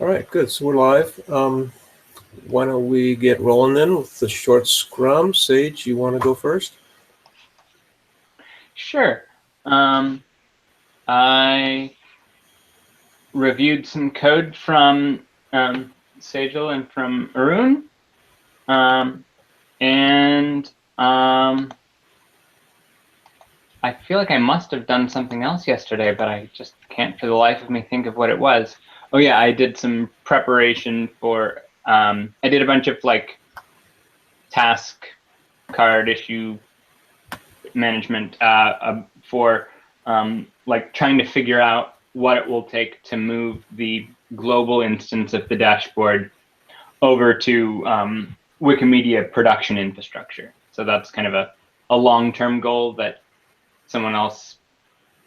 All right, good. So we're live. Why don't we get rolling then with the short scrum? Sage, you want to go first? Sure. I reviewed some code from Sejal and from Arun, and I feel like I must have done something else yesterday, but I just can't for the life of me think of what it was. Oh yeah, I did some preparation for, I did a bunch of like task card issue management for like trying to figure out what it will take to move the global instance of the dashboard over to Wikimedia production infrastructure. So that's kind of a long-term goal that someone else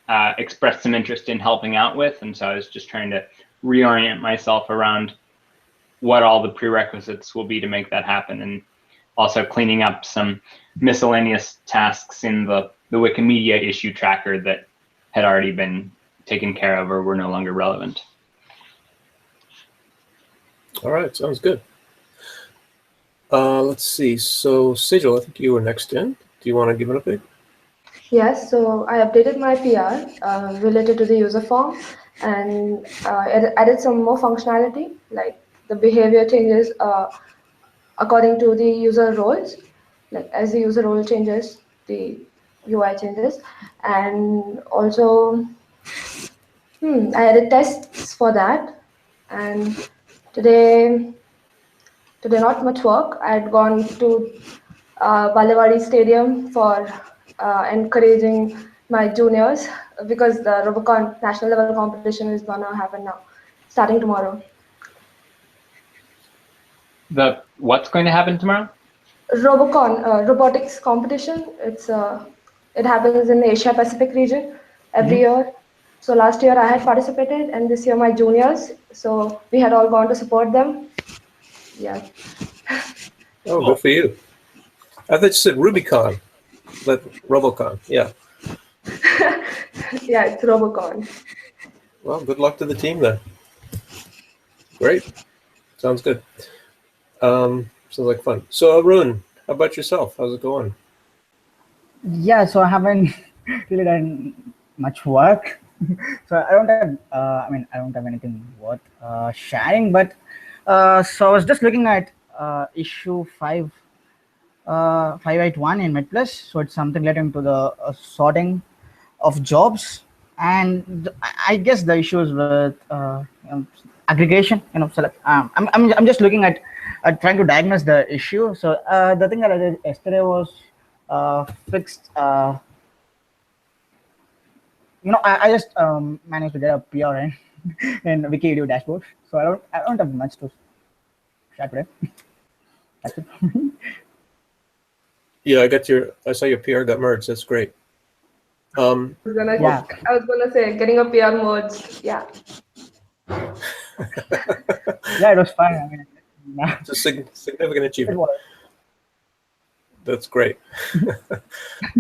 expressed some interest in helping out with. And so I was just trying to reorient myself around what all the prerequisites will be to make that happen, and also cleaning up some miscellaneous tasks in the Wikimedia issue tracker that had already been taken care of or were no longer relevant. All right, sounds good. Let's see. So Sejal, I think you were next in. Do you want to give an update? Yes, so I updated my PR related to the user form and added some more functionality, like the behavior changes according to the user roles. Like as the user role changes, the UI changes. And also, I added tests for that. And today not much work. I had gone to Balewadi Stadium for encouraging my juniors because the Robocon national level competition is gonna happen now, starting tomorrow. What's going to happen tomorrow? Robocon robotics competition. It happens in the Asia Pacific region every year. So last year I had participated, and this year my juniors. So we had all gone to support them. Yeah. Oh, good for you. I thought you said Rubicon, but Robocon. Yeah. Yeah, it's Robocon. Well, good luck to the team then. Great. Sounds good. Sounds like fun. So Arun, how about yourself? How's it going? Yeah, so I haven't really done much work. So I don't have, I don't have anything worth sharing. But so I was just looking at issue 581 in MedPlus. So it's something relating to the sorting of jobs, and I guess the issues with aggregation. I'm just looking at trying to diagnose the issue. So the thing that I did yesterday was fixed. I just managed to get a PR in Wikivideo dashboard. So I don't have much to share today. That's it. Yeah, I saw your PR got merged. That's great. I was gonna say getting a PR merged. Yeah. Yeah, it was fine. I mean, it's a significant achievement. That's great.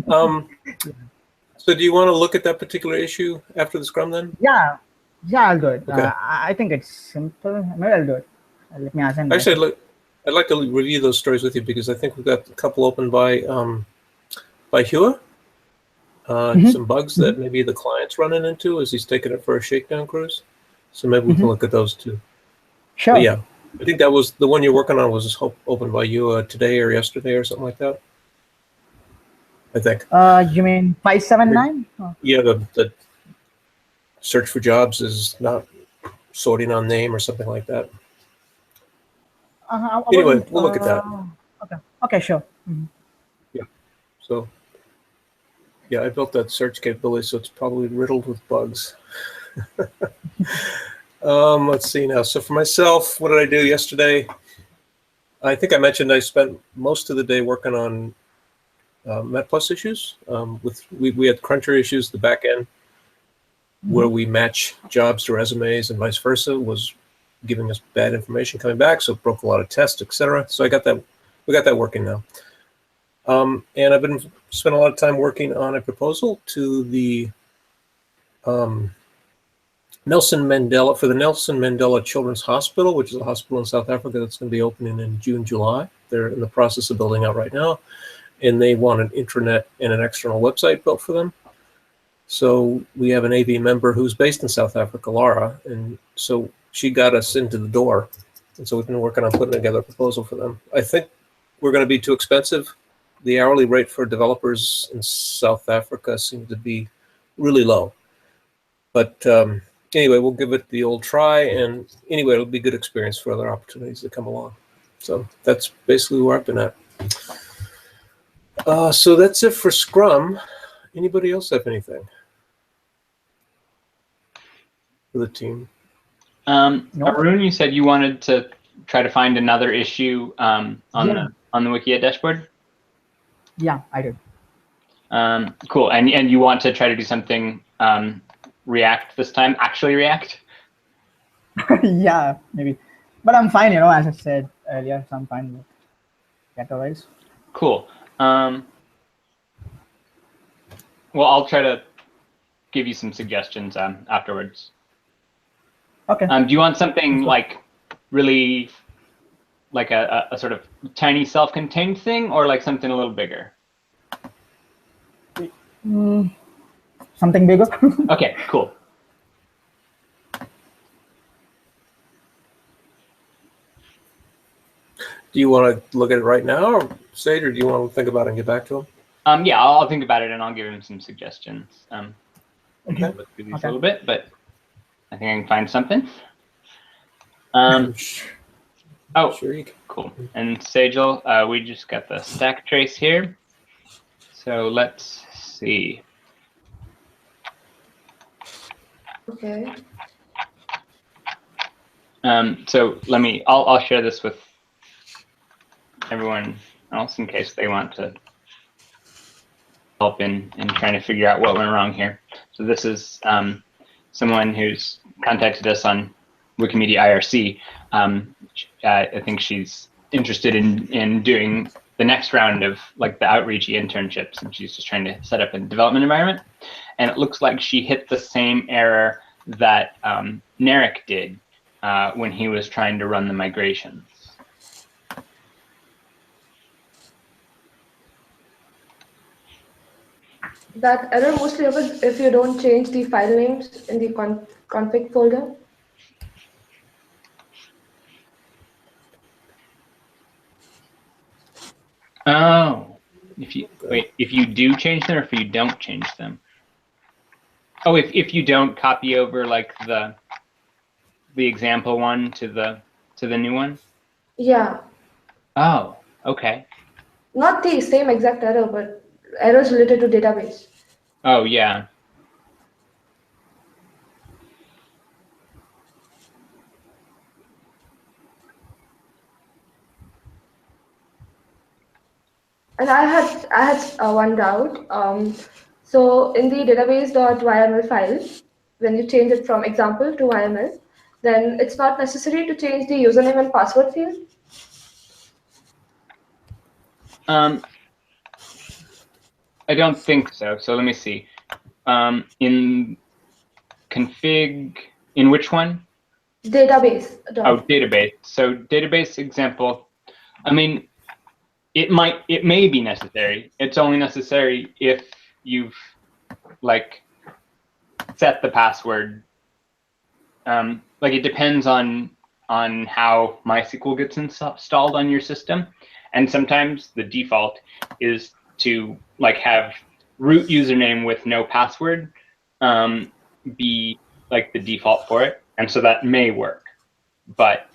So do you want to look at that particular issue after the Scrum then? Yeah, I'll do it. Okay. I think it's simple. Maybe I'll do it. Let me assign. Actually, I'd like to review those stories with you because I think we've got a couple open by Hua. Some bugs that maybe the client's running into as he's taking it for a shakedown cruise. So maybe we can look at those too. Sure. But yeah, I think that was the one you're working on was open by you today or yesterday or something like that. I think. You mean 579? Yeah, the search for jobs is not sorting on name or something like that. Anyway, we'll look at that. Okay, sure. Yeah. So, yeah, I built that search capability, so it's probably riddled with bugs. Let's see now. So for myself, what did I do yesterday? I think I mentioned I spent most of the day working on MetPlus issues. We had cruncher issues, the back end, where we match jobs to resumes and vice versa, was giving us bad information coming back, so it broke a lot of tests, etc. So we got that working now. And I've been spent a lot of time working on a proposal to the Nelson Mandela, for the Nelson Mandela Children's Hospital, which is a hospital in South Africa that's going to be opening in June, July. They're in the process of building out right now, and they want an intranet and an external website built for them. So we have an AV member who's based in South Africa, Laura, and so she got us into the door. And so we've been working on putting together a proposal for them. I think we're going to be too expensive. The hourly rate for developers in South Africa seems to be really low. But anyway, we'll give it the old try. And anyway, it'll be a good experience for other opportunities that come along. So that's basically where I've been at. So that's it for Scrum. Anybody else have anything for the team? Arun, you said you wanted to try to find another issue on the Wikia dashboard. Yeah, I did. Cool. And you want to try to do something React this time? Actually React? Yeah, maybe. But I'm fine, as I said earlier, so I'm fine with otherwise. Cool. Well, I'll try to give you some suggestions afterwards. Okay. Do you want something like really like a sort of tiny self-contained thing, or like something a little bigger? Something bigger. Okay, cool. Do you want to look at it right now, or Sage, or do you want to think about it and get back to him? Yeah, I'll think about it and I'll give him some suggestions. Okay. Look through these a little bit, but I think I can find something. Oh, Sure you can. cool. And Sagel, we just got the stack trace here. So let's see. Okay. So I'll share this with everyone else in case they want to help in trying to figure out what went wrong here. So this is someone who's contacted us on Wikimedia IRC. I think she's interested in doing the next round of like the outreachy internships, and she's just trying to set up a development environment. And it looks like she hit the same error that Narek did when he was trying to run the migrations. That error mostly happens if you don't change the file names in the config folder. Oh, if you do change them, or if you don't change them? Oh, if you don't copy over like the example one to the new one? Yeah. Oh, okay. Not the same exact error, but errors related to database. Oh, yeah. And I had one doubt. So in the database.yml file, when you change it from example to YML, then it's not necessary to change the username and password field. I don't think so. So let me see. In config, in which one? Database. Oh, database. So database example. I mean, it may be necessary. It's only necessary if you've like set the password. Like it depends on how MySQL gets installed on your system, and sometimes the default is to like have root username with no password be like the default for it, and so that may work, but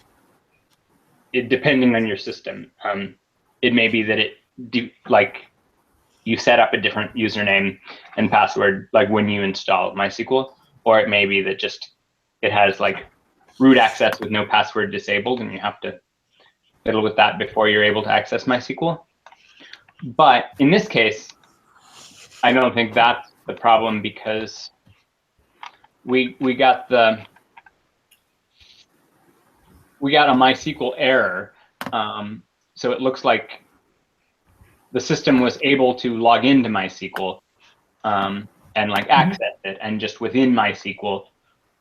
depending on your system, it may be that like you set up a different username and password like when you install MySQL, or it may be that just it has like root access with no password disabled, and you have to fiddle with that before you're able to access MySQL. But in this case, I don't think that's the problem, because we got a MySQL error. So it looks like the system was able to log into MySQL and like access it, and just within MySQL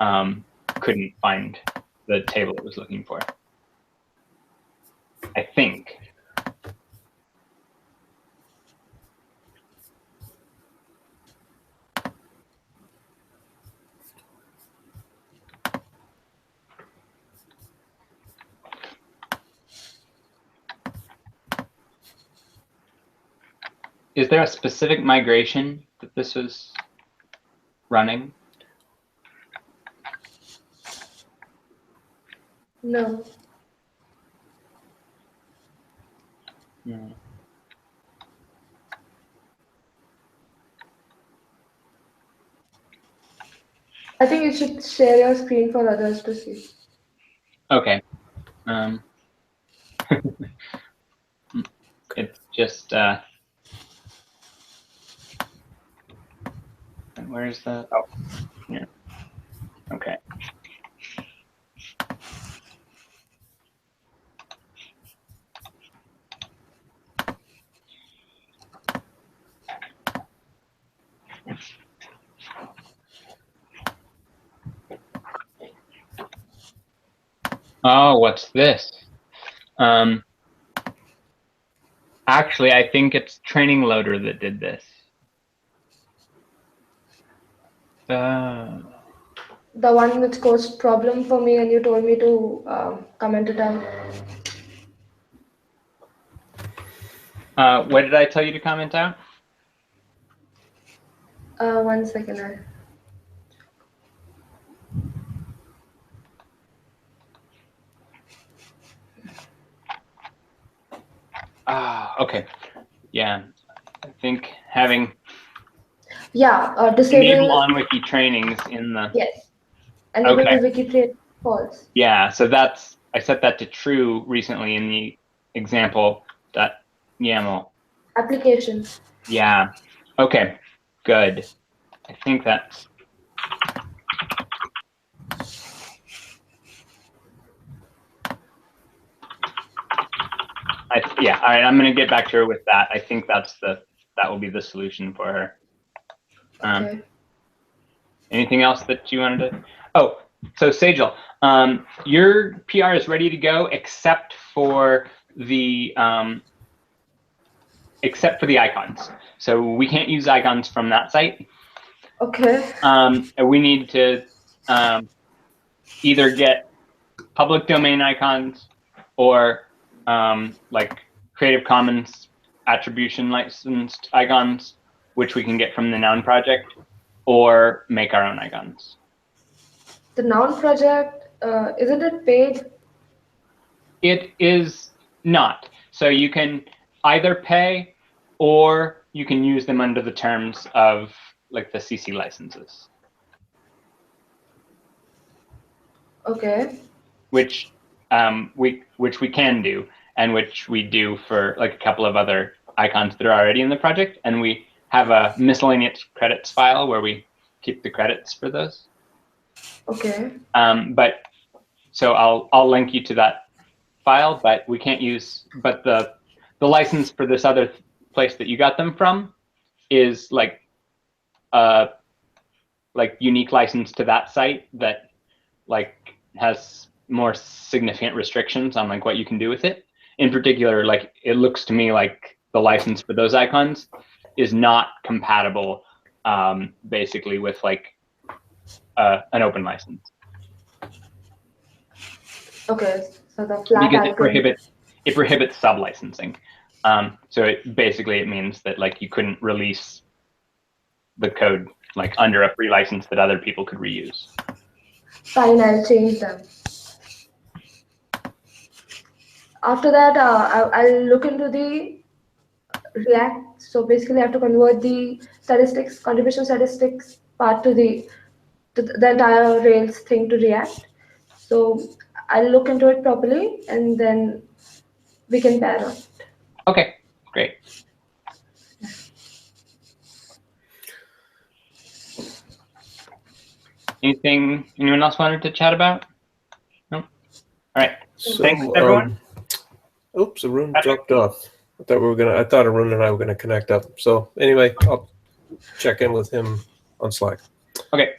couldn't find the table it was looking for. I think. Is there a specific migration that this was running? No. No. I think you should share your screen for others to see. Okay. It's just where's the here. Okay. Oh, what's this? Actually, I think it's Training Loader that did this. The one which caused problem for me, and you told me to comment it out. What did I tell you to comment out? 1 second. Okay. Yeah, I think having disable enable on wiki trainings in the yes, enable Okay. wiki train false. Yeah, so that's I set that to true recently in the example.yaml. Application. Yeah. Okay. Good. I think that's. Yeah. All right. I'm gonna get back to her with that. I think that will be the solution for her. Okay. Anything else that you wanted to? Oh, so Sajal, your PR is ready to go except for the icons. So we can't use icons from that site. Okay. We need to either get public domain icons or like Creative Commons attribution licensed icons, which we can get from the Noun project, or make our own icons. The Noun project, isn't it paid? It is not. So you can either pay or you can use them under the terms of like the CC licenses. Okay. Which we can do, and which we do for like a couple of other icons that are already in the project, and we have a miscellaneous credits file where we keep the credits for those. Okay. But so I'll link you to that file, but we can't use. But the license for this other place that you got them from is like unique license to that site that like has more significant restrictions on like what you can do with it. In particular, like it looks to me like the license for those icons is not compatible basically with like an open license. Okay. So the flat because icon. it prohibits sub-licensing. So it means that like you couldn't release the code like under a free license that other people could reuse. Fine, I'll change them. After that, I'll look into the React. So basically, I have to convert the statistics, contribution statistics part to the entire Rails thing to React. So I'll look into it properly, and then we can pair up. Okay, great. Anyone else wanted to chat about? No? All right. So, Thanks, everyone. Oops, Arun dropped off. I thought Arun and I were gonna connect up. So anyway, I'll check in with him on Slack. Okay.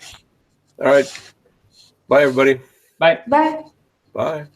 All right. Bye, everybody. Bye. Bye. Bye.